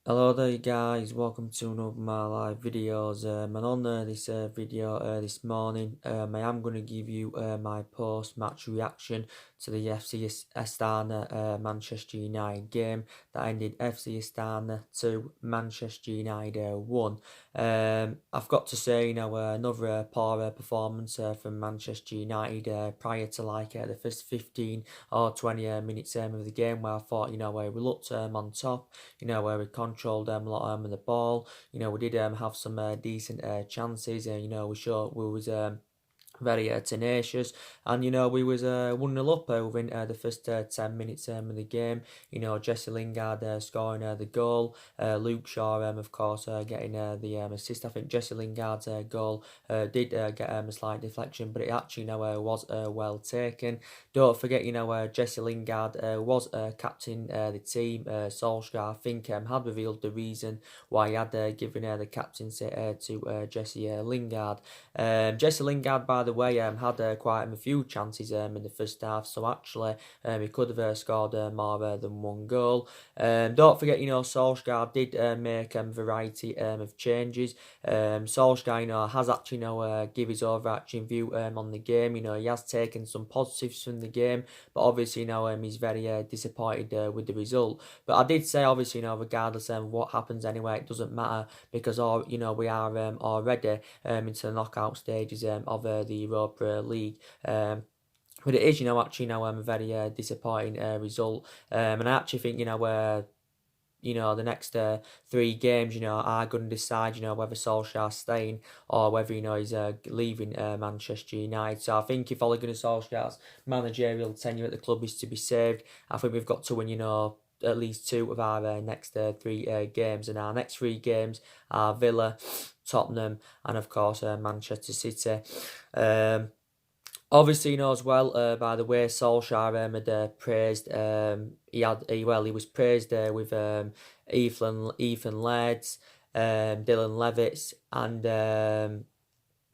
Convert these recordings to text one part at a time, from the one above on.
Hello there guys, welcome to another of my live videos and on this video this morning I am going to give you my post-match reaction to the FC Astana Manchester United game that ended FC Astana 2, Manchester United 1. I've got to say, another poor performance from Manchester United prior to the first 15 or 20 minutes of the game, where I thought, we looked on top, where we controlled a lot of the ball. We did have some decent chances, and we was very tenacious, and we was 1-0 up within the first 10 minutes of the game. Jesse Lingard scoring the goal, Luke Shaw of course getting the assist. I think Jesse Lingard's goal did get a slight deflection, but it actually was well taken. Don't forget, Jesse Lingard was captain the team. Solskjaer, I think, had revealed the reason why he had given the captaincy to Jesse Lingard. Jesse Lingard, by the way, had quite a few chances in the first half, so actually he could have scored more than one goal. Don't forget, Solskjaer did make a variety of changes. Solskjaer, has actually give his overarching view on the game. He has taken some positives from the game, but obviously, he's very disappointed with the result. But I did say, obviously, regardless of what happens anyway, it doesn't matter, because we are already into the knockout stages of the Europa League. But it is, actually, a very disappointing result. And I actually think, the next three games, are going to decide, whether Solskjaer's staying or whether, he's leaving Manchester United. So I think if Ole Gunnar Solskjaer's managerial tenure at the club is to be saved, I think we've got to win, at least two of our next three games. And our next three games are Villa, Tottenham, and of course Manchester City. Obviously, as well, by the way, Solskjaer had praised. He was praised with Ethan Lairds, Dylan Levitts, and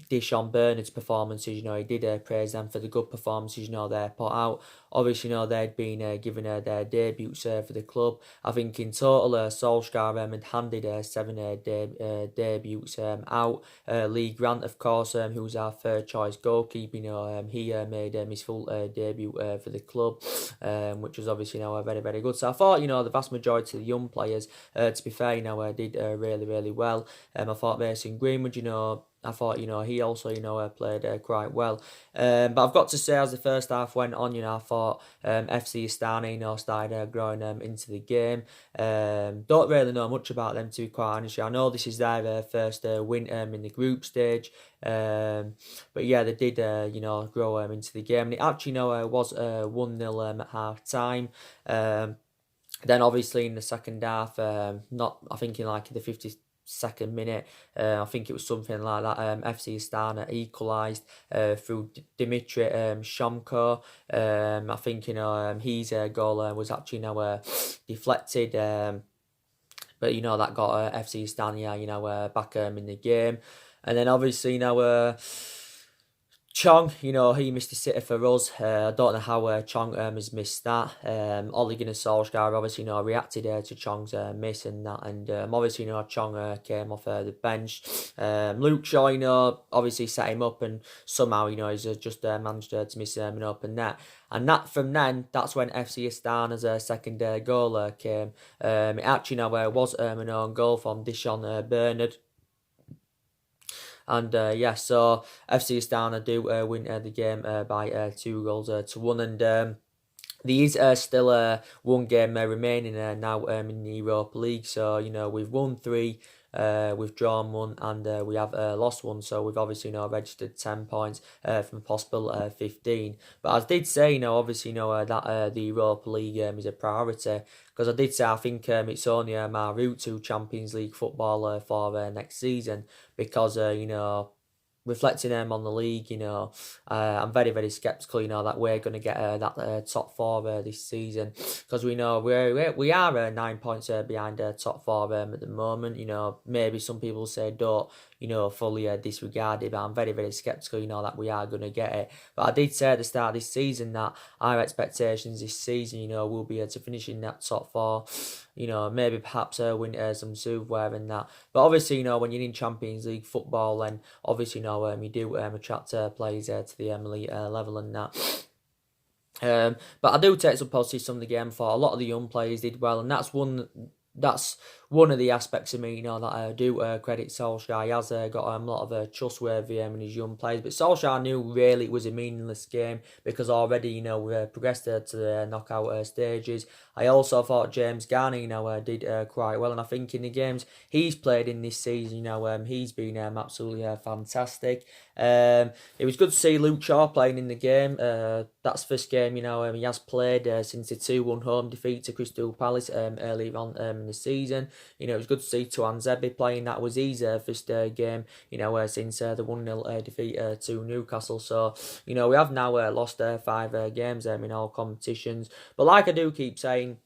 Deshaun Bernard's performances. He did praise them for the good performances, they put out. Obviously, they'd been given their debuts for the club. I think in total, Solskjaer had handed seven debuts out. Lee Grant, of course, who's our third choice goalkeeper, he made his full debut for the club, which was obviously very, very good. So I thought, the vast majority of the young players, to be fair, did really, really well. I thought Mason Greenwood, I thought, he also, played quite well. But I've got to say, as the first half went on, I thought FC Astana, started growing into the game. Don't really know much about them, to be quite honest. I know this is their first win in the group stage. But yeah, they did, grow into the game. And it actually, was 1-0 at half time. Then obviously in the second half, I think in the 52nd minute, I think it was something like that, FC Astana equalised through Dimitri Shomko. I think, his goal was actually deflected, but that got FC Astana, back in the game. And then obviously, Chong, he missed a sitter for us. I don't know how Chong has missed that. Ole Gunnar Solskjaer obviously, reacted to Chong's miss and that. And obviously, Chong came off the bench. Luke Shaw, obviously set him up, and somehow, he's just managed to miss an open net. And that's when FC Astana's second goal came. It actually was an own goal from Deshaun Bernard. And yeah, so FC Astana do win the game by 2-1. And there is still one game remaining now in the Europa League. So, we've won 3, we've drawn 1, and we have lost 1. So we've obviously registered 10 points from a possible 15. But I did say, obviously, that the Europa League is a priority. Because I did say I think it's only my route to Champions League football for next season. Because, reflecting on the league, I'm very, very sceptical, that we're going to get that top 4 this season, because we know we are 9 points behind top 4 at the moment. Maybe some people say don't fully disregarded. But I'm very, very sceptical, that we are going to get it. But I did say at the start of this season that our expectations this season, will be to finish in that top four. Maybe perhaps win some silverware and that. But obviously, when you're in Champions League football, then obviously, you do attract players to the elite level and that. But I do take some positives from the game. For a lot of the young players did well, and that's one of the aspects of me, that I do credit Solskjaer. He has got a lot of trustworthy in his young players. But Solskjaer knew really it was a meaningless game because already, we've progressed to the knockout stages. I also thought James Garner, did quite well. And I think in the games he's played in this season, he's been absolutely fantastic. It was good to see Luke Shaw playing in the game. That's first game, he has played since the 2-1 home defeat to Crystal Palace earlier on in the season. It was good to see Tuanzebe playing. That was his first game, since the 1-0 defeat to Newcastle. So, we have now lost 5 games in all competitions. But like I do keep saying,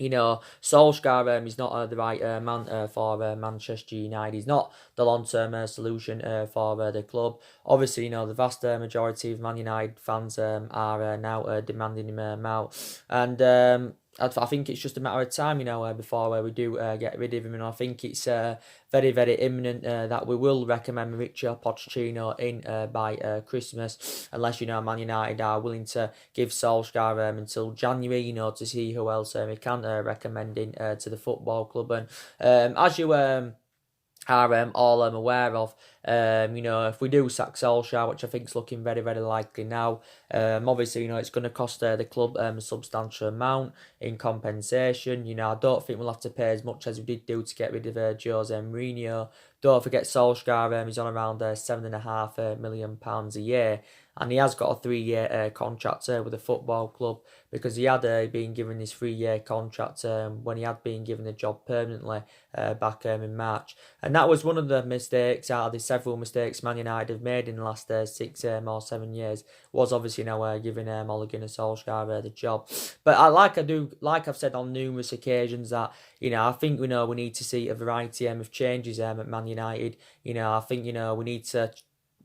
Solskjaer is not the right man for Manchester United. He's not the long-term solution for the club. Obviously, the vast majority of Man United fans are now demanding him out. And I think it's just a matter of time, before we do get rid of him. And I think it's very, very imminent that we will recommend Mauricio Pochettino in by Christmas, unless, Man United are willing to give Solskjaer until January, to see who else we can recommend in to the football club. And as you are all I'm aware of. If we do sack Solskjaer, which I think is looking very, very likely now, obviously, it's going to cost the club a substantial amount in compensation. I don't think we'll have to pay as much as we did do to get rid of Jose Mourinho. Don't forget Solskjaer, he's on around £7.5 million a year. And he has got a 3-year contract with the football club, because he had been given this 3-year contract when he had been given the job permanently back in March. And that was one of the mistakes out of the several mistakes Man United have made in the last 6 or 7 years, was obviously giving Ole Gunnar Solskjaer the job. But like I've said on numerous occasions, that I think we need to see a variety of changes at Man United. I think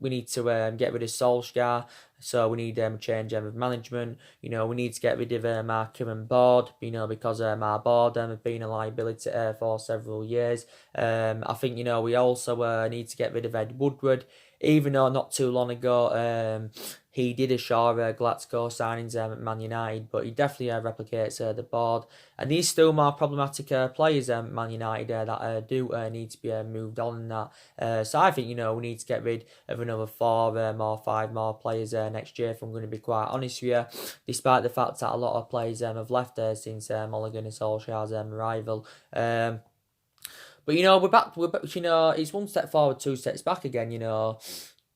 we need to get rid of Solskjaer, so we need a change of management. We need to get rid of our current board, because our board have been a liability for several years. I think, we also need to get rid of Ed Woodward, even though not too long ago he did assure Glasgow signings at Man United, but he definitely replicates the board. And these still more problematic players at Man United that do need to be moved on and that. So I think, we need to get rid of another 4 or 5 more players next year, if I'm going to be quite honest with you, despite the fact that a lot of players have left since Ole Gunnar Solskjaer's arrival. But, we're back, it's 1 step forward, 2 steps back again,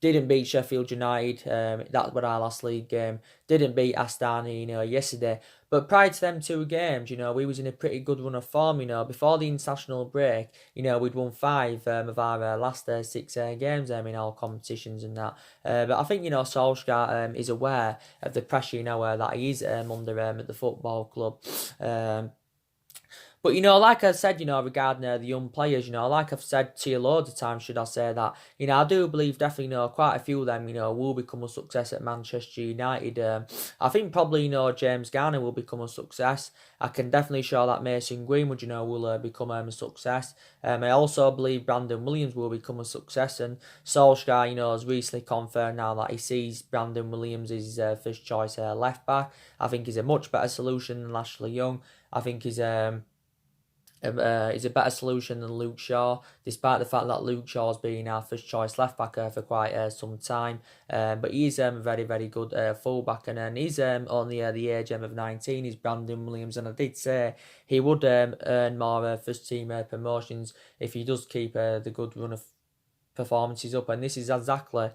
Didn't beat Sheffield United, that was our last league game. Didn't beat Astana, yesterday. But prior to them 2 games, we was in a pretty good run of form, Before the international break, we'd won 5 of our last 6 games in all competitions and that. But I think, Solskjaer is aware of the pressure, that he is under at the football club. But, like I said, regarding the young players, like I've said to you loads of times, should I say that, I do believe definitely, quite a few of them, will become a success at Manchester United. I think probably, James Garner will become a success. I can definitely show that Mason Greenwood, will become a success. I also believe Brandon Williams will become a success. And Solskjaer, has recently confirmed now that he sees Brandon Williams as his first choice left back. I think he's a much better solution than Ashley Young. I think he's a better solution than Luke Shaw, despite the fact that Luke Shaw's been our first choice left back for quite some time. But he's a very, very good full back, and he's only the age of 19. He's Brandon Williams, and I did say he would earn more first team promotions if he does keep the good run of performances up, and this is exactly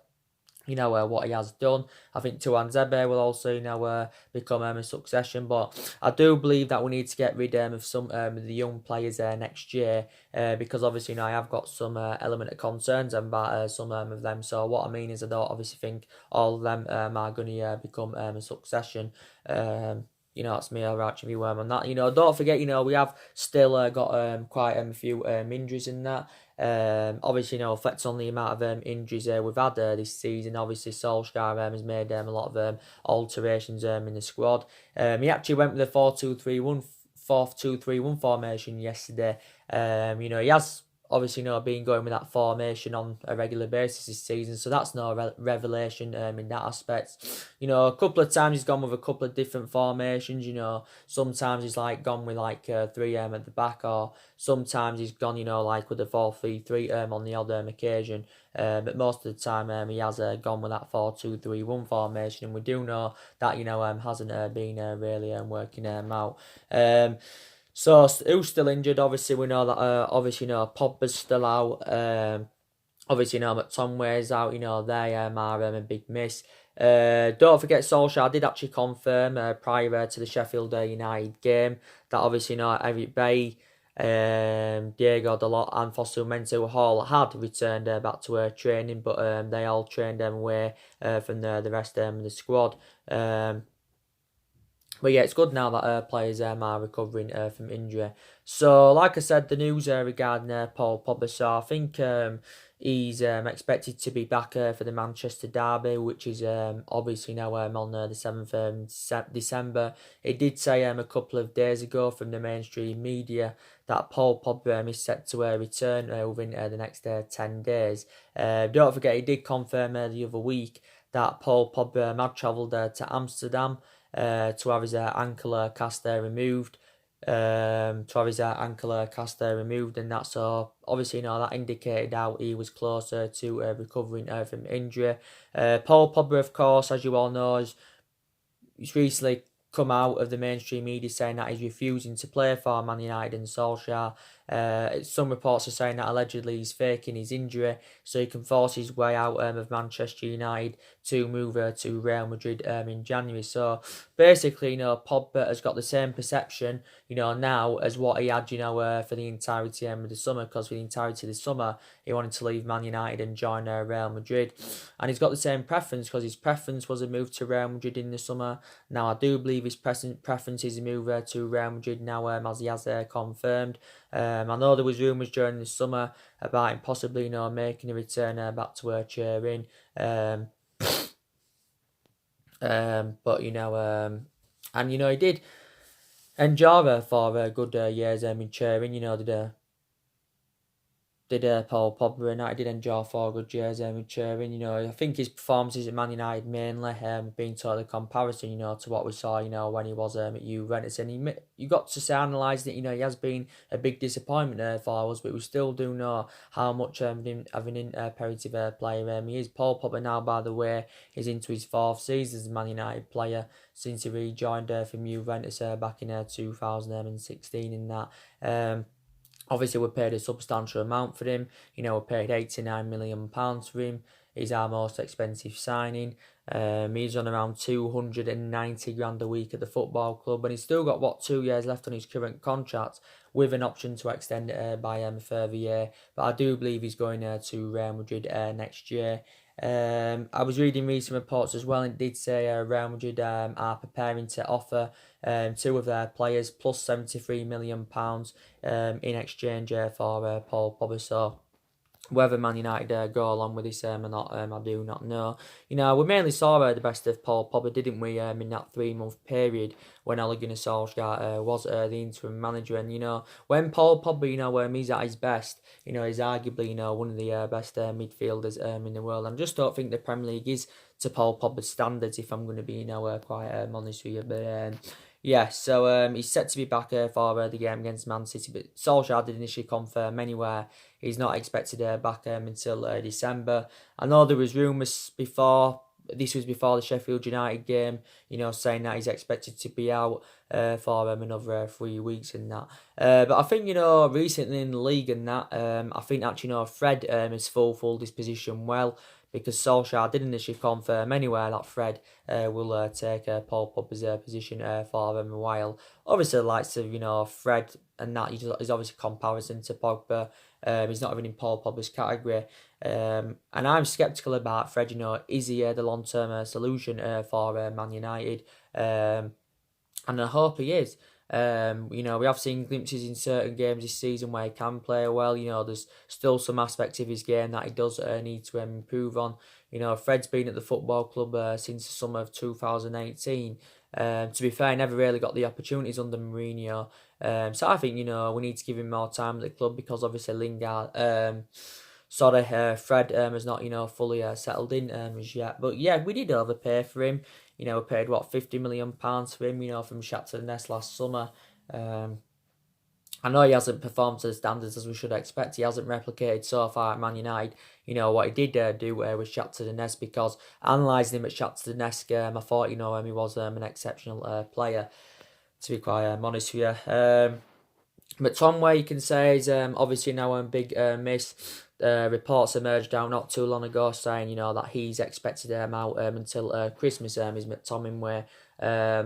what he has done. I think Tuanzebe will also become a succession, but I do believe that we need to get rid of some of the young players next year, because obviously I have got some element of concerns about some of them. So what I mean is, I don't obviously think all of them are going to become a succession. That's me actually worm on that. Don't forget, we have still got quite a few injuries in that. Obviously, affects on the amount of injuries we've had this season. Obviously, Solskjaer has made a lot of alterations in the squad. He actually went with a 4-2-3-1, 4-2-3-1 formation yesterday. He has obviously been going with that formation on a regular basis this season, so that's no revelation in that aspect. A couple of times he's gone with a couple of different formations. Sometimes he's gone with 3 at the back, or sometimes he's gone like with a 4-3-3 on the odd occasion. But most of the time he has gone with that 4-2-3-1 formation, and we do know that hasn't been really working out. So who's still injured? Obviously, we know that. Obviously, Pogba's still out. Obviously, McTominay's out. They are a big miss. Don't forget, Solskjaer did actually confirm prior to the Sheffield United game that obviously, Eric Bay, Diego Dalot and Fosu Mensah all had returned back to training, but they all trained away from the rest of the squad. But yeah, it's good now that players are recovering from injury. So, like I said, the news regarding Paul Pogba, so I think he's expected to be back for the Manchester derby, which is obviously now on the 7th of December. It did say a couple of days ago from the mainstream media that Paul Pogba is set to return within the next 10 days. Don't forget, he did confirm the other week that Paul Pogba had travelled to Amsterdam to have his ankle caster removed. And that's so obviously that indicated how he was closer to recovering from injury. Paul Pogba, of course, as you all know, he's recently come out of the mainstream media saying that he's refusing to play for Man United and Solskjaer. Some reports are saying that allegedly he's faking his injury so he can force his way out of Manchester United to move to Real Madrid in January. So basically, Pogba has got the same perception, now as what he had, for the entirety of the summer, because for the entirety of the summer, he wanted to leave Man United and join Real Madrid. And he's got the same preference because his preference was a move to Real Madrid in the summer. Now, I do believe his preference is a move to Real Madrid now, as he has confirmed. I know there was rumours during the summer about him possibly, making a return back to cheering. But and he did endure for good years in cheering. Did Paul Pogba, and I did enjoy 4 good years with cheering. I think his performances at Man United mainly being totally comparison, to what we saw, when he was at Juventus. And you got to analyse that, he has been a big disappointment for us, but we still do know how much of an imperative player he is. Paul Pogba now, by the way, is into his 4th season as a Man United player since he rejoined from Juventus back in 2016 in that. Obviously, we paid a substantial amount for him. We paid £89 million for him. He's our most expensive signing. He's on around 290 grand a week at the football club, and he's still got 2 years left on his current contract, with an option to extend it by a further year. But I do believe he's going to Real Madrid next year. I was reading recent reports as well, and it did say Real Madrid are preparing to offer 2 of their players plus £73 million in exchange for Paul Pogba. So whether Man United go along with this or not, I do not know. We mainly saw the best of Paul Pogba, didn't we, in that 3-month period when Ole Gunnar Solskjaer was the interim manager. And, when Paul Pogba, he's at his best, he's arguably, one of the best midfielders in the world. I just don't think the Premier League is to Paul Pogba's standards, if I'm going to be, quite honest with you. But, yeah, so he's set to be back for the game against Man City, but Solskjaer did initially confirm anywhere he's not expected back until December. I know there was rumours before the Sheffield United game, saying that he's expected to be out for another 3 weeks and that. But I think, recently in the league and that, I think actually, Fred has fulfilled his position well, because Solskjaer did initially confirm anywhere that Fred will take Paul Pogba's position for a while. Obviously, the likes of, Fred and that is obviously comparison to Pogba. He's not even in Paul Pogba's category. And I'm sceptical about Fred, is he the long-term solution for Man United? and I hope he is. We have seen glimpses in certain games this season where he can play well. There's still some aspects of his game that he does need to improve on. Fred's been at the football club since the summer of 2018. To be fair, he never really got the opportunities under Mourinho. So I think, we need to give him more time at the club because obviously Fred has not, fully settled in as yet. But yeah, we did overpay for him. We paid what, £50 million for him, from Shakhtar Donetsk last summer. I know he hasn't performed to the standards as we should expect. He hasn't replicated so far at Man United. What he did do with Shakhtar Donetsk, because analysing him at Shakhtar Donetsk, I thought, he was an exceptional player, to be quite honest with you. McTominay, you can say, is obviously now a big miss. Reports emerged out not too long ago saying, that he's expected out until Christmas, is McTominay.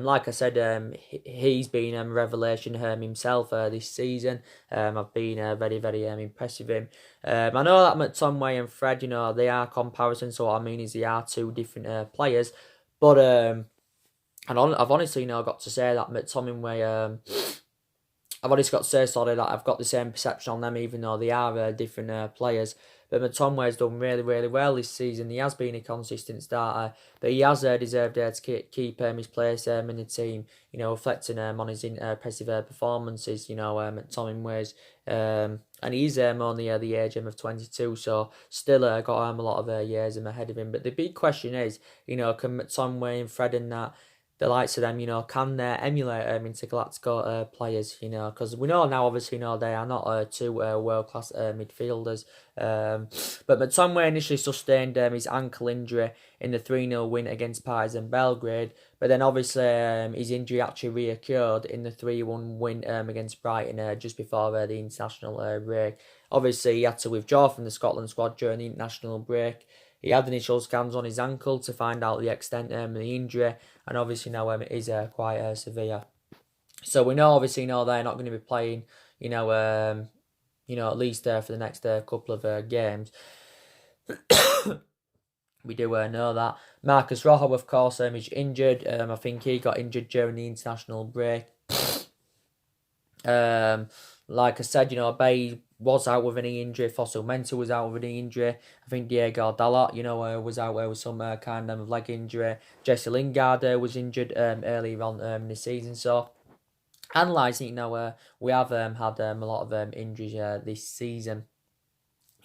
Like I said, he's been a revelation himself this season. I've been very, very impressed with him. I know that McTominay and Fred, they are comparisons, so what I mean is they are two different players. But I've honestly, got to say that McTominay... I've always got to say, sorry, that I've got the same perception on them, even though they are different players. But McTominay's done really, really well this season. He has been a consistent starter, but he has deserved to keep his place in the team. Reflecting on his impressive performances. McTominay's, and he's only the age of 22, so still got a lot of years ahead of him. But the big question is, can McTominay and Fred and that, the likes of them, can they emulate into Galactico players, because we know now, obviously, they are not two world-class midfielders. But McTominay initially sustained his ankle injury in the 3-0 win against Partizan Belgrade, but then obviously his injury actually reoccurred in the 3-1 win against Brighton just before the international break. Obviously, he had to withdraw from the Scotland squad during the international break. He had initial scans on his ankle to find out the extent of the injury, and obviously now it is quite severe. So we know, obviously, they're not going to be playing, at least for the next couple of games. We do know that. Marcus Rojo, of course, is injured. I think he got injured during the international break. Like I said, Bay was out with an knee injury. Fossil Mensah was out with a knee injury. I think Diego Dalot, was out with some kind of leg injury. Jesse Lingard was injured earlier on in the season. So, analysing, we have had a lot of injuries this season.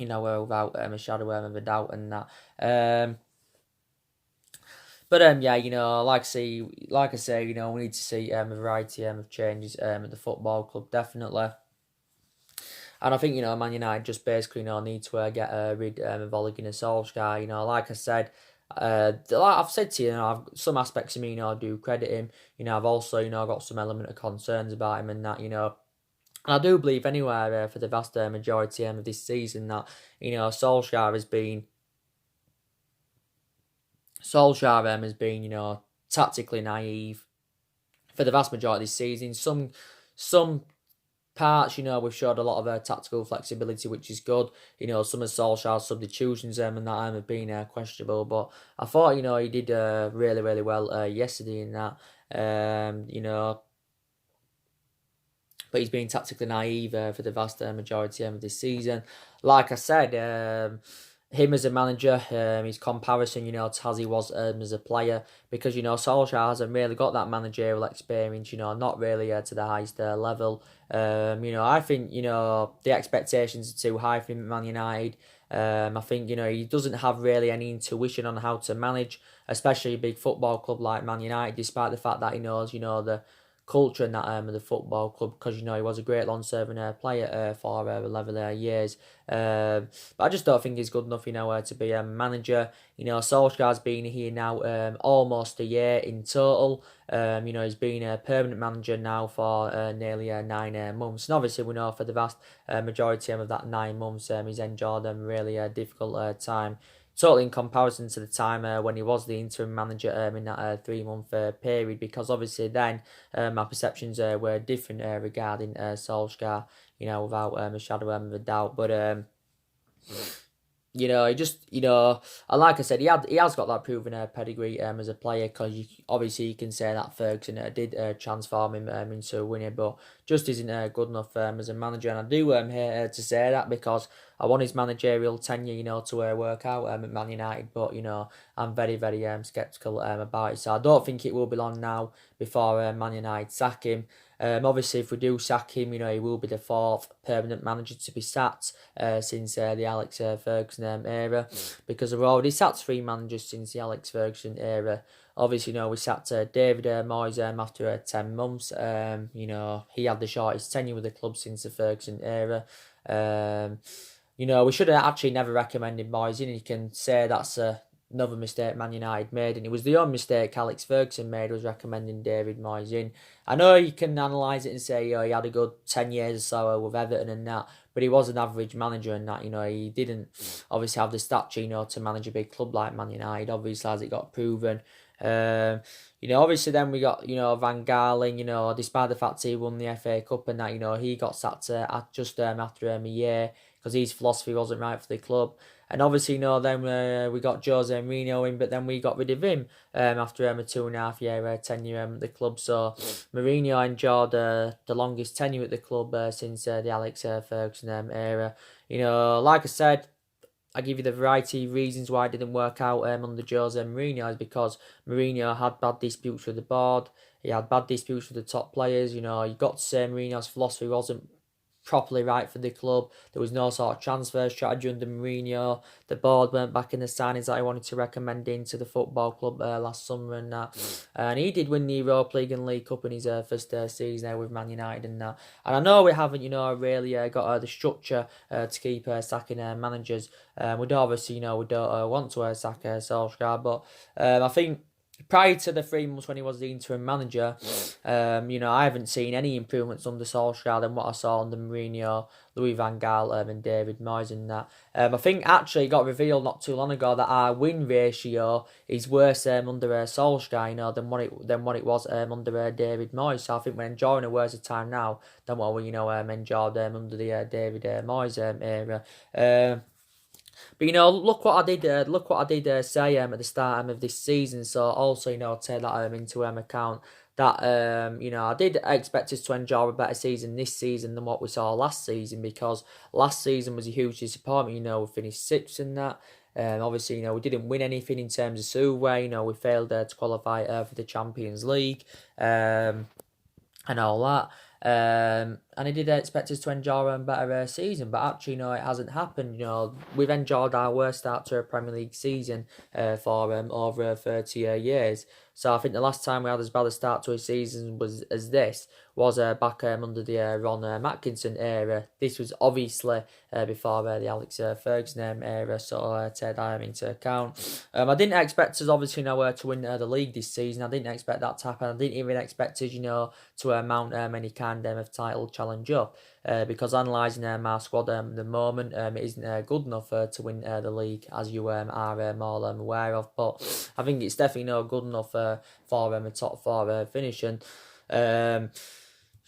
Without a shadow of a doubt and that. But yeah, like I say, we need to see a variety of changes at the football club, definitely. And I think, Man United just basically, need to get rid of Ole Gunnar Solskjaer. Like I said, like I've said to you, some aspects of me, I do credit him. I've also, got some element of concerns about him and that, And I do believe anywhere for the vast majority of this season that, Solskjaer has been, tactically naive for the vast majority of this season. Some parts, we've showed a lot of tactical flexibility, which is good. Some of Solskjaer's substitutions and that have been questionable, but I thought, he did really, really well yesterday in that. But he's been tactically naive for the vast majority of this season. Like I said, him as a manager, his comparison, to as he was as a player, because, Solskjaer hasn't really got that managerial experience, not really to the highest level. I think, the expectations are too high for him at Man United. I think, he doesn't have really any intuition on how to manage, especially a big football club like Man United, despite the fact that he knows, the culture in that of the football club, because he was a great long-serving player for 11 years. But I just don't think he's good enough, to be a manager. Solskjaer's been here now almost a year in total. He's been a permanent manager now for nearly 9 months. And obviously we know for the vast majority of that 9 months, he's enjoyed a really difficult time. Totally in comparison to the time when he was the interim manager in that 3-month period, because obviously then my perceptions were different regarding Solskjaer, without a shadow of a doubt. But he just, and like I said, he has got that proven pedigree as a player, because obviously you can say that Ferguson did transform him into a winner, but just isn't good enough as a manager. And I do hate to say that, because I want his managerial tenure, to work out at Man United, but I'm very, very sceptical about it. So I don't think it will be long now before Man United sack him. Obviously, if we do sack him, he will be the fourth permanent manager to be sacked since the Alex Ferguson era, because we've already sacked three managers since the Alex Ferguson era. Obviously, we sacked David Moyes after 10 months. He had the shortest tenure with the club since the Ferguson era. We should have actually never recommended Moyes in. You can say that's another mistake Man United made, and it was the only mistake Alex Ferguson made, was recommending David Moyes in. I know you can analyse it and say, he had a good 10 years or so with Everton and that, but he was an average manager, and that, he didn't obviously have the stature, to manage a big club like Man United, obviously, as it got proven. Obviously then we got, Van Gaal, despite the fact he won the FA Cup and that, he got sacked just after a year, because his philosophy wasn't right for the club. And obviously, then we got Jose Mourinho in, but then we got rid of him after a 2.5 year tenure at the club. So Mourinho enjoyed the longest tenure at the club since the Alex Ferguson era. Like I said, I give you the variety of reasons why it didn't work out under Jose Mourinho, is because Mourinho had bad disputes with the board. He had bad disputes with the top players. You got to say Mourinho's philosophy wasn't properly right for the club. There was no sort of transfer strategy under Mourinho. The board weren't back in the signings that I wanted to recommend into the football club last summer and that. And he did win the Europa League and League Cup in his first season there with Man United and that. And I know we haven't, really got the structure to keep sacking managers. We don't obviously, we don't want to sack Solskjaer, but I think prior to the 3 months when he was the interim manager, I haven't seen any improvements under Solskjaer than what I saw under Mourinho, Louis Van Gaal, and David Moyes and that. I think actually it got revealed not too long ago that our win ratio is worse under Solskjaer, than what it was under David Moyes. So I think we're enjoying a worse time now than what we enjoyed under the David Moyes era. But look what I did. Look what I did say at the start of this season. So also, take that into account. That I did expect us to enjoy a better season this season than what we saw last season, because last season was a huge disappointment. We finished sixth in that. Obviously, we didn't win anything in terms of silverware. We failed to qualify for the Champions League. And all that. And I did expect us to enjoy a better season, but actually, it hasn't happened. We've enjoyed our worst start to a Premier League season for over 30 years. So I think the last time we had as bad a start to a season was back under the Ron Atkinson era. This was obviously before the Alex Ferguson era, so take that into account. I didn't expect us obviously to win the league this season. I didn't expect that to happen. I didn't even expect us to mount any kind of title challenge up. Because analysing our squad at the moment, it isn't good enough to win the league, as you are more aware of. But I think it's definitely not good enough for a top four finish. And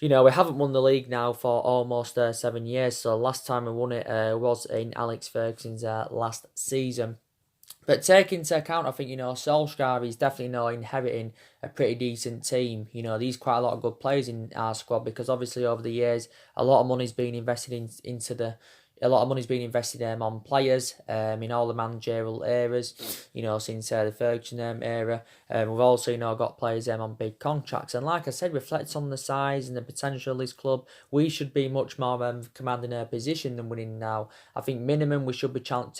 we haven't won the league now for almost 7 years. So last time we won it was in Alex Ferguson's last season. But take into account, I think, Solskjaer is definitely inheriting a pretty decent team. There's quite a lot of good players in our squad, because obviously over the years, a lot of money's been invested on players in all the managerial eras, since the Ferguson era. We've also, got players on big contracts. And like I said, reflects on the size and the potential of this club. We should be much more commanding a position than winning now. I think minimum we should be going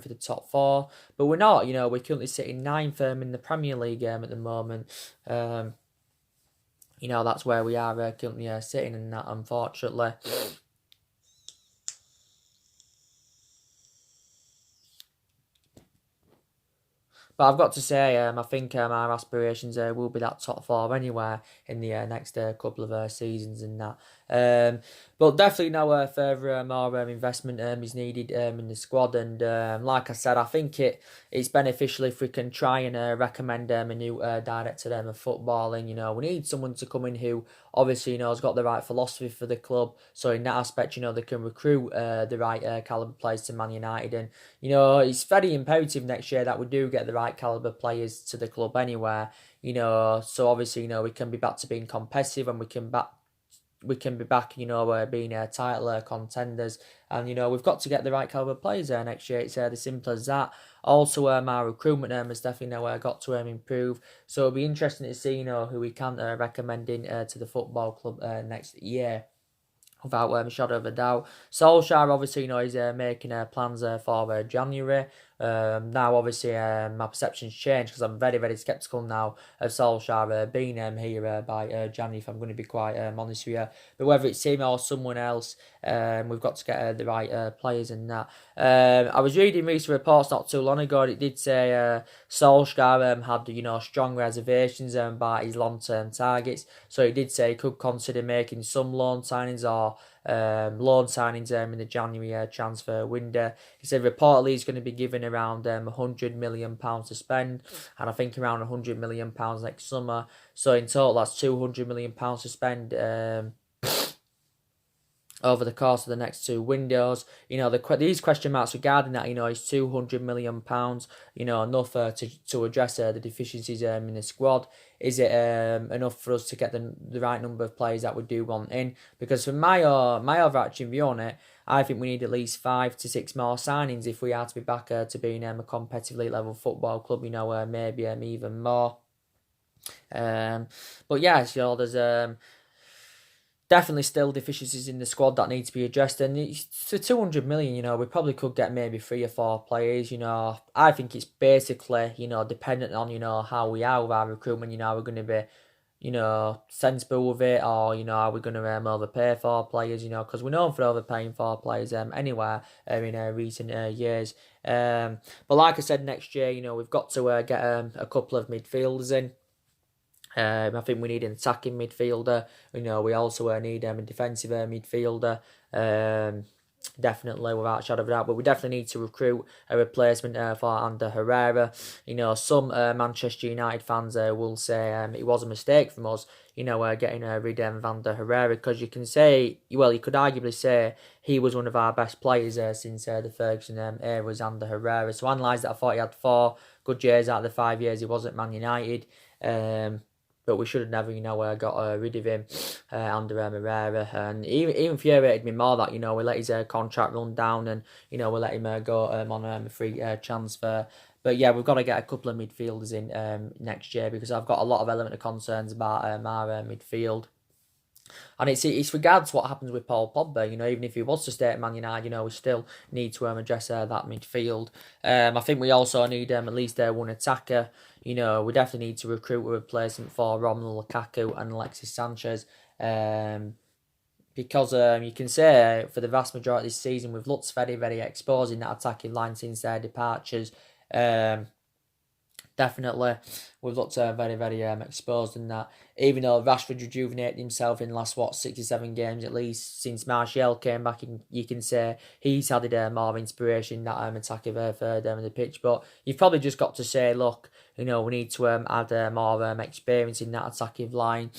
for the top four. But we're not, we're currently sitting 9th in the Premier League at the moment. That's where we are currently sitting in that, unfortunately. But I've got to say, I think our aspirations will be that top four anywhere in the next couple of seasons and that. But definitely no further more investment is needed in the squad. And like I said, I think it's beneficial if we can try and recommend a new director of footballing. We need someone to come in who obviously has got the right philosophy for the club. So in that aspect, they can recruit the right caliber players to Man United. And it's very imperative next year that we do get the right caliber players to the club anywhere. So obviously we can be back to being competitive, and we can be back, being title contenders. And, we've got to get the right caliber players there next year. It's as simple as that. Also, our recruitment has definitely got to improve. So it'll be interesting to see, who we can recommend in to the football club next year, without a shadow of a doubt. Solskjaer, obviously, is making plans for January. Now, obviously, my perception's changed because I'm very, very sceptical now of Solskjaer being here by January, if I'm going to be quite honest with you. But whether it's him or someone else, we've got to get the right players in that. I was reading recent reports not too long ago. It did say Solskjaer had strong reservations about his long-term targets. So he did say he could consider making some loan signings or loan signings in the January transfer window. He said reportedly he's going to be given around £100 million to spend, and I think around £100 million next summer. So in total, that's £200 million to spend over the course of the next two windows. These question marks regarding that, is £200 million, enough to address the deficiencies in the squad? Is it enough for us to get the right number of players that we do want in? Because from my overarching view on it, I think we need at least 5 to 6 more signings if we are to be back to being a competitive elite level football club, maybe even more. But yeah, there's definitely still deficiencies in the squad that need to be addressed, and it's for 200 million. We probably could get maybe 3 or 4 players. I think it's basically dependent on how we are with our recruitment. Are we going to be sensible with it, or are we going to overpay for players? Because we're known for overpaying for players anywhere in recent years. But like I said, next year we've got to get a couple of midfielders in. I think we need an attacking midfielder. We also need a defensive midfielder. Definitely, without a shadow of a doubt. But we definitely need to recruit a replacement for Ander Herrera. Some Manchester United fans will say it was a mistake from us, getting rid of Ander Herrera, because you could arguably say he was one of our best players since the Ferguson era was Ander Herrera. So analyse that, I thought he had 4 good years out of the 5 years he was at Man United. But we should have never, got rid of him under Herrera. And even infuriated me more that, we let his contract run down, and, we let him go on a free transfer. But yeah, we've got to get a couple of midfielders in next year, because I've got a lot of element of concerns about our midfield. And it's regards what happens with Paul Pogba. Even if he was to stay at Man United, we still need to address that midfield. I think we also need at least one attacker. We definitely need to recruit a replacement for Romelu Lukaku and Alexis Sanchez. Because you can say for the vast majority of this season, we've looked very, very exposed in that attacking line since their departures. Definitely, we've looked very, very exposed in that. Even though Rashford rejuvenated himself in the last 67 games at least since Martial came back, and you can say he's added more inspiration in that attacking third of the pitch. But you've probably just got to say, look, we need to add more experience in that attacking line.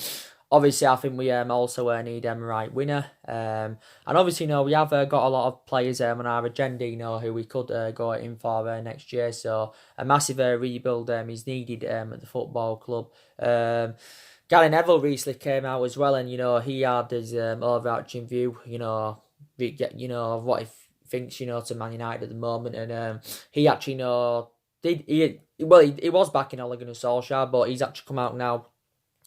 Obviously, I think we also need a right winner. And obviously, we have got a lot of players on our agenda, who we could go in for next year. So a massive rebuild is needed at the football club. Gary Neville recently came out as well, and he had his overarching view, of what he thinks, to Man United at the moment, and he actually he was backing Ole Gunnar Solskjaer, but he's actually come out now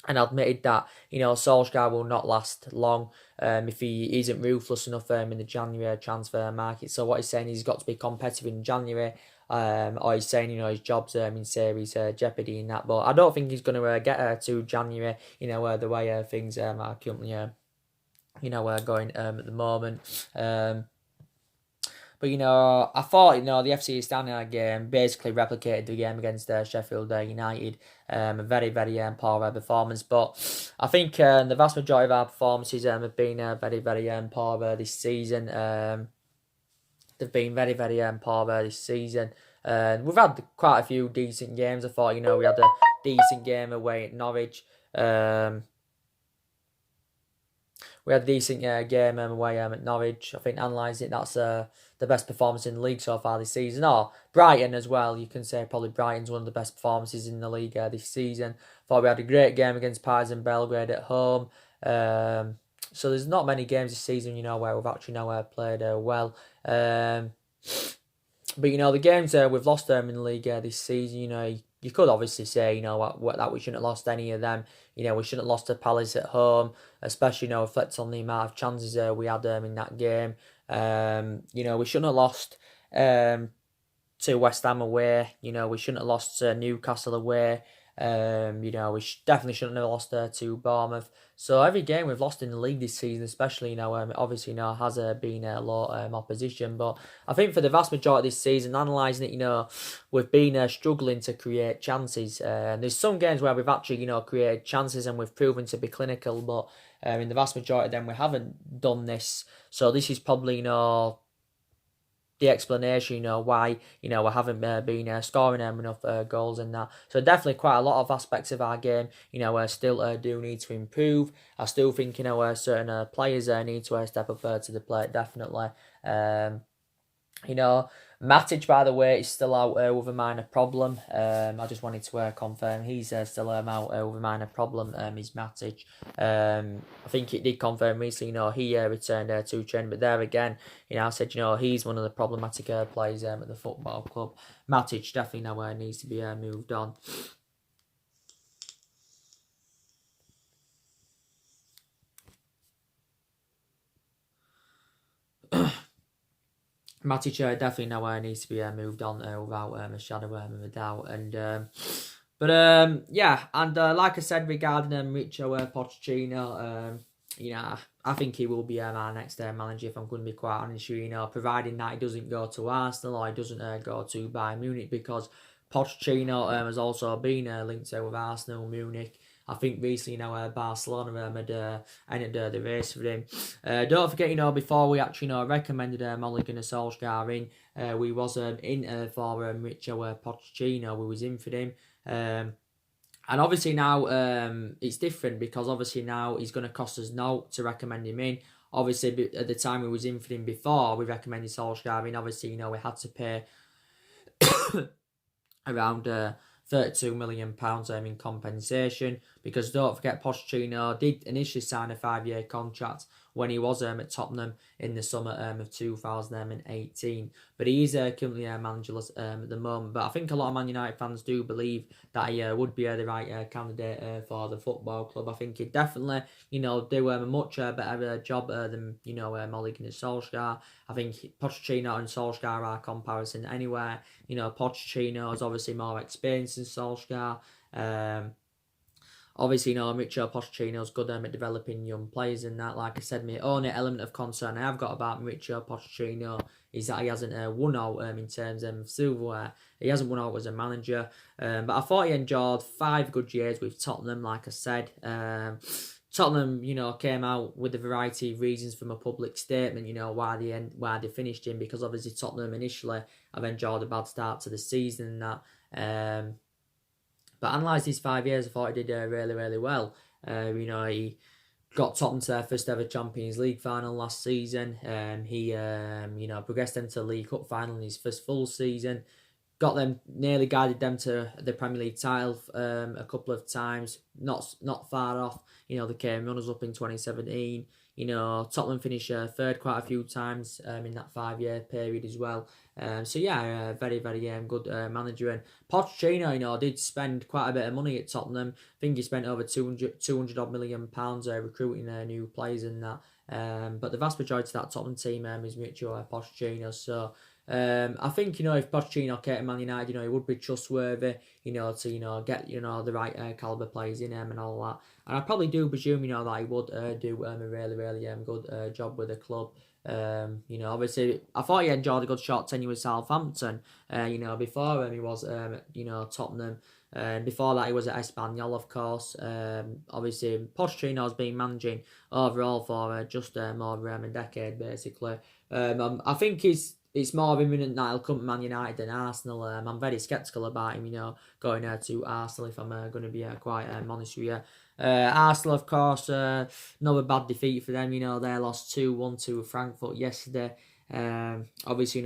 and admitted that, Solskjaer will not last long if he isn't ruthless enough in the January transfer market. So what he's saying is he's got to be competitive in January, or he's saying, his job's in serious jeopardy in that. But I don't think he's going to get to January, the way things are currently, going at the moment. But, I thought, the FC Astana game basically replicated the game against Sheffield United. A very, very poor performance. But I think the vast majority of our performances have been very, very poor this season. They've been very, very poor this season. We've had quite a few decent games. I thought, we had a decent game away at Norwich. We had a decent game away at Norwich. I think analysing it, that's the best performance in the league so far this season. Or Brighton as well. You can say probably Brighton's one of the best performances in the league this season. Thought we had a great game against Partizan Belgrade at home. So there's not many games this season, where we've actually played well. But the games we've lost in the league this season, you could obviously say, that we shouldn't have lost any of them. We shouldn't have lost to Palace at home, especially, reflect on the amount of chances we had in that game. We shouldn't have lost to West Ham away. We shouldn't have lost to Newcastle away. We definitely shouldn't have lost to Bournemouth. So every game we've lost in the league this season, especially obviously has been a low opposition. But I think for the vast majority of this season, analysing it, we've been struggling to create chances. There's some games where we've actually created chances and we've proven to be clinical, but in the vast majority of them we haven't done this. So this is probably the explanation, why, we haven't been scoring enough goals and that. So definitely quite a lot of aspects of our game, still do need to improve. I still think, certain players need to step up to the plate, definitely. Matic, by the way, is still out with a minor problem. I just wanted to confirm he's still out with a minor problem. Is Matic. I think it did confirm recently. He returned to training, but there again, I said he's one of the problematic players at the football club. Matic definitely needs to be moved on. Matic definitely needs to be moved on without a shadow of a doubt. And like I said regarding Mauricio Pochettino, I think he will be our next manager, if I'm going to be quite honest with you, providing that he doesn't go to Arsenal or he doesn't go to Bayern Munich, because Pochettino has also been linked with Arsenal, Munich. I think recently Barcelona had ended the race for him. Don't forget, before we actually recommended Ole Gunnar Solskjaer in, we was in for Mauricio Pochettino. We was in for him. And obviously now it's different, because obviously now he's going to cost us no to recommend him in. Obviously at the time we was in for him before we recommended Solskjaer in, obviously we had to pay around £32 million in compensation, because don't forget Pochettino did initially sign a 5-year contract when he was at Tottenham in the summer of 2018, but he is currently managerless at the moment. But I think a lot of Man United fans do believe that he would be the right candidate for the football club. I think he'd definitely do a much better job than Ole Gunnar Solskjaer. I think Pochettino and Solskjaer are comparison anywhere. Pochettino is obviously more experienced than Solskjaer. Obviously, Mauricio Pochettino's good at developing young players and that. Like I said, my only element of concern I have got about Mauricio Pochettino is that he hasn't won out in terms of silverware. He hasn't won out as a manager. But I thought he enjoyed 5 good years with Tottenham, like I said. Tottenham, came out with a variety of reasons from a public statement, why they finished him, because obviously Tottenham initially have enjoyed a bad start to the season and that. But analysed these 5 years, I thought he did really, really well. He got Tottenham to their first ever Champions League final last season. He progressed them to the League Cup final in his first full season. Nearly guided them to the Premier League title a couple of times. Not far off. They came runners up in 2017. Tottenham finished third quite a few times in that 5-year period as well. Very, very good manager. And Pochettino, did spend quite a bit of money at Tottenham. I think he spent over 200 odd million pounds recruiting new players and that. But the vast majority of that Tottenham team is Mauricio Pochettino. So I think if Pochettino came to Man United, he would be trustworthy, to get the right caliber players in him and all that. And I probably do presume that he would do a really, really good job with the club. Obviously, I thought he enjoyed a good short tenure with Southampton. Before he was, Tottenham. Before that, he was at Espanyol, of course. Obviously, Pochettino's been managing overall for just more than a decade, basically. I think it's more imminent that he'll come to Man United than Arsenal. I'm very sceptical about him, going to Arsenal, if I'm going to be quite honest with you. Arsenal, of course, another bad defeat for them. They lost 2-1 to Frankfurt yesterday. Obviously,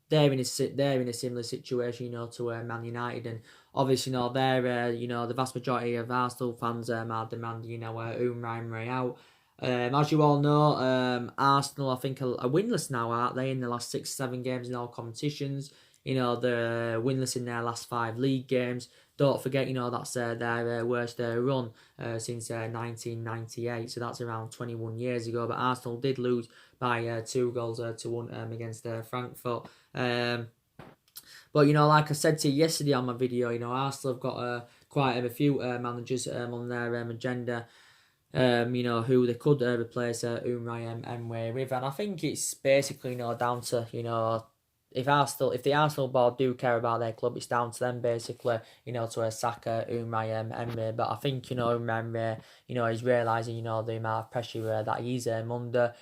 they're in a similar situation, to Man United, and obviously, they're the vast majority of Arsenal fans are demanding, Unai Emery out. As you all know, Arsenal, I think, are winless now, aren't they? In the last 6-7 games in all competitions, they're winless in their last 5 league games. Don't forget, that's their worst run since 1998, so that's around 21 years ago. But Arsenal did lose by 2 goals to 1 against Frankfurt. But, like I said to you yesterday on my video, Arsenal have got quite a few managers on their agenda, who they could replace Unai Emery with. And I think it's basically, down to, if the Arsenal board do care about their club, it's down to them basically, to sack Unai Emery. But I think, Unai Emery, he's realising, the amount of pressure that he's under.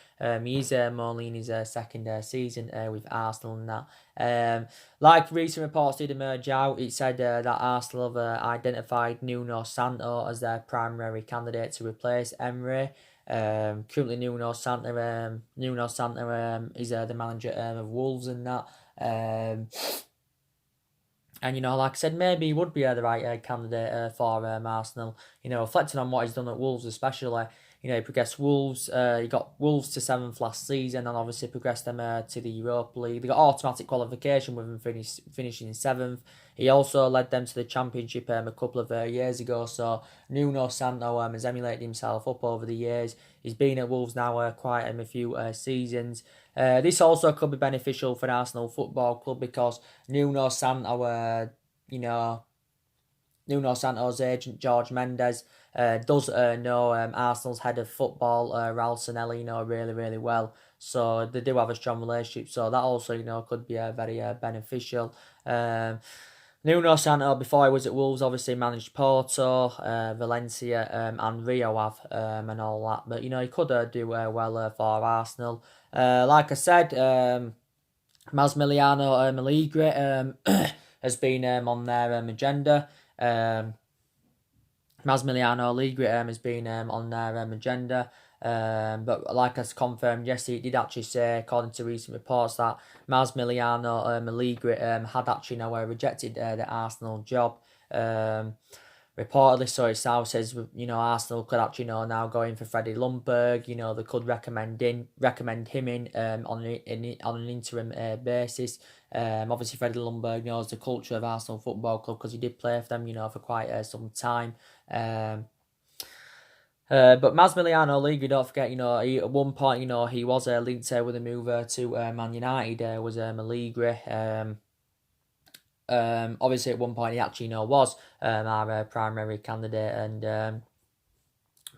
He's only in his second season with Arsenal and that. Like recent reports did emerge out, it said that Arsenal have identified Nuno Santo as their primary candidate to replace Emery. Currently Nuno Santo is the manager of Wolves and that. And like I said, maybe he would be the right candidate for Arsenal. Reflecting on what he's done at Wolves, especially. He progressed Wolves. He got Wolves to 7th last season, and obviously progressed them to the Europa League. They got automatic qualification with him finishing 7th. He also led them to the Championship a couple of years ago. So Nuno Santo has emulated himself up over the years. He's been at Wolves now quite a few seasons. This also could be beneficial for Arsenal Football Club because Nuno Santo's agent George Mendes does know Arsenal's head of football, Raul Sanelli, really, really well. So they do have a strong relationship. So that also, could be very beneficial. Nuno Santo, before he was at Wolves, obviously managed Porto, Valencia, and Rio Ave, and all that. But, he could do well for Arsenal. Like I said, Massimiliano Allegri has been on their agenda. Massimiliano Allegri has been on their agenda. But like I confirmed yesterday, it did actually say, according to recent reports, that Massimiliano Allegri had actually now rejected the Arsenal job. Reportedly, so it now says, Arsenal could actually now go in for Freddie Ljungberg. They could recommend him in on an interim basis. Obviously, Freddie Ljungberg knows the culture of Arsenal Football Club because he did play for them, for quite some time. But Massimiliano Allegri, don't forget, he, at one point, he was linked with a move to Man United. Was Allegri. Obviously, at one point, he actually, was our primary candidate, and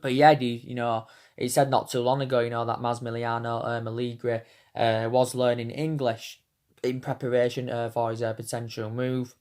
but yeah, he said not too long ago, that Massimiliano Allegri was learning English in preparation for his potential move.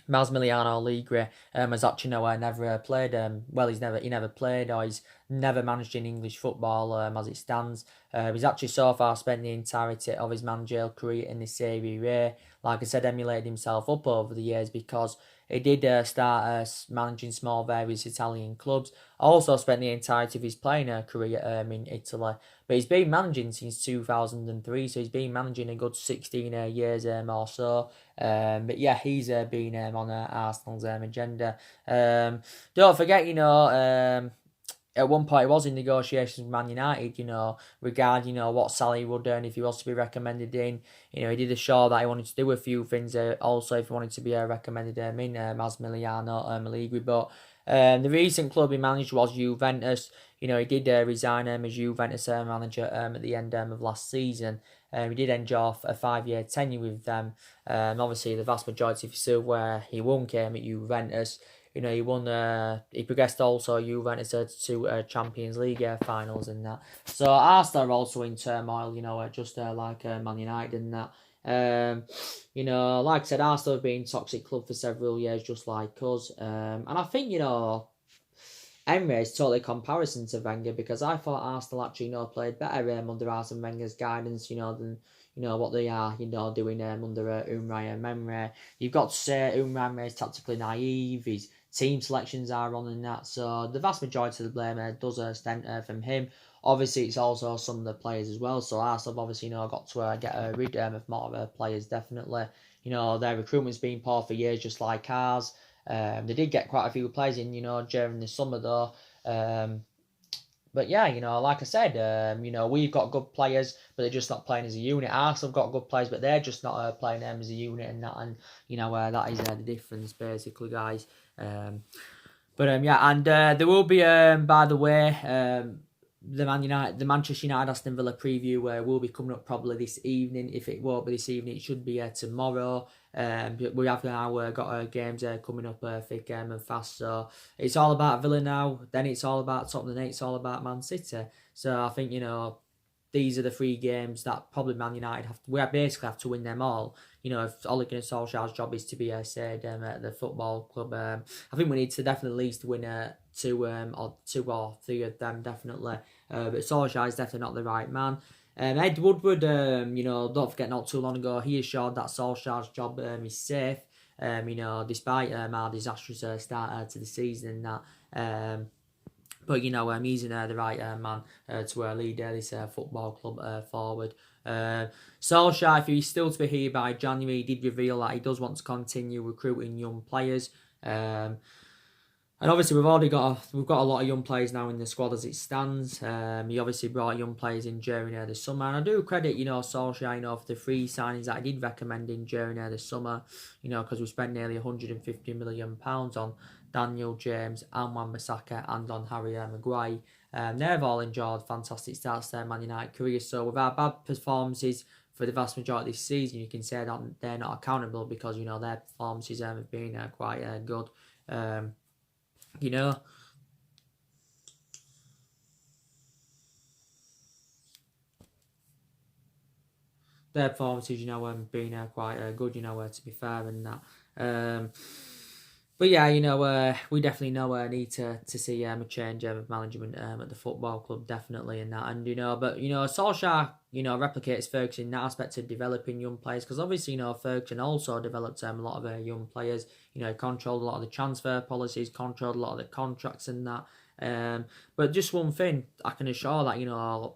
Massimiliano Allegri has actually never played. He never played, or he's never managed in English football as it stands. He's actually so far spent the entirety of his managerial career in the Serie A. Like I said, emulated himself up over the years because he did start managing small various Italian clubs. Also spent the entirety of his playing career in Italy. But he's been managing since 2003, so he's been managing a good 16 years or so. But yeah, he's been on Arsenal's agenda. Don't forget, at one point he was in negotiations with Man United, regarding, what salary he would earn if he was to be recommended in. He did assure that he wanted to do a few things, also if he wanted to be recommended in Massimiliano Allegri. But the recent club he managed was Juventus. He did resign as Juventus manager at the end of last season. He did enjoy a 5-year tenure with them. Obviously, the vast majority of his where he won came at Juventus. You know, he won. He progressed also Juventus to Champions League finals and that. So Arsenal are also in turmoil. You know, just like Man United and that. You know, like I said, Arsenal have been a toxic club for several years, just like us. And I think, you know, Emery is totally comparison to Wenger, because I thought Arsenal actually, you know, played better under Arsene Wenger's guidance, you know, than, you know, what they are, you know, doing under Unai Emery. You've got to say Unai Emery is tactically naive. His team selections are wrong and that. So the vast majority of the blame does stem from him. Obviously, it's also some of the players as well. So Arsenal have obviously, you know, got to get rid of more of their players, definitely. You know, their recruitment's been poor for years, just like ours. They did get quite a few players in, you know, during the summer though. But yeah, you know, like I said, you know, we've got good players, but they're just not playing as a unit. Arsenal have got good players, but they're just not playing them as a unit and that. And you know, that is the difference, basically, guys. Yeah, and there will be, by the way, the Manchester United Aston Villa preview will be coming up probably this evening. If it won't be this evening, it should be tomorrow. We have now got games coming up thick and fast. So it's all about Villa now. Then it's all about Tottenham. Then it's all about Man City. So I think, you know, these are the three games that probably Man United we basically have to win them all. You know, if Ole Gunnar Solskjaer's job is to be said at the football club, I think we need to definitely at least win two or three of them, definitely. But Solskjaer is definitely not the right man. Ed Woodward, you know, don't forget, not too long ago, he assured that Solskjaer's job is safe. You know, despite our disastrous start to the season and that. But, you know, he's the right man to lead this football club forward. Solskjaer, if he's still to be here by January, he did reveal that he does want to continue recruiting young players. And obviously we've got a lot of young players now in the squad as it stands. He obviously brought young players in during the summer, and I do credit, you know, Solskjaer, you know, for the free signings that I did recommend in during the summer. You know, because we spent nearly £150 million on Daniel James and Wan-Bissaka and on Harry Maguire. They've all enjoyed fantastic starts to their Man United careers. So with our bad performances for the vast majority of this season, you can say that they're not accountable, because, you know, their performances have been quite good. You know, their performances, you know, been quite good, you know, to be fair and that. But yeah, you know, we definitely need to see a change of management at the football club, definitely, and that. And, you know, but, you know, Solskjaer, you know, replicates Ferguson in that aspect of developing young players, because obviously, you know, Ferguson also developed a lot of young players. You know, controlled a lot of the transfer policies, controlled a lot of the contracts and that. But just one thing, I can assure that, you know,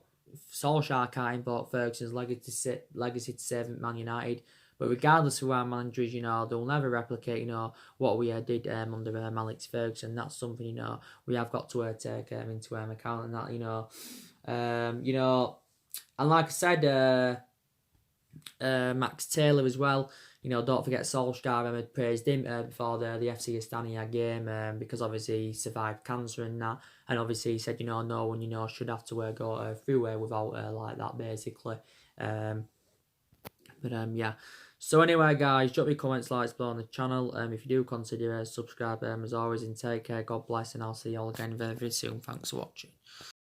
Solskjaer can't invoke Ferguson's legacy to save Man United. But regardless of who our manager is, you know, they'll never replicate, you know, what we did under Alex Ferguson. That's something, you know, we have got to take into account, and that, you know, and like I said, Max Taylor as well. You know, don't forget Solskjaer had praised him before the FC Astana game, because obviously he survived cancer and that, and obviously he said, you know, no one, you know, should have to go through without like that, basically. Yeah. So anyway, guys, drop your comments, likes below on the channel. If you do consider subscribe, as always, and take care. God bless, and I'll see you all again very, very soon. Thanks for watching.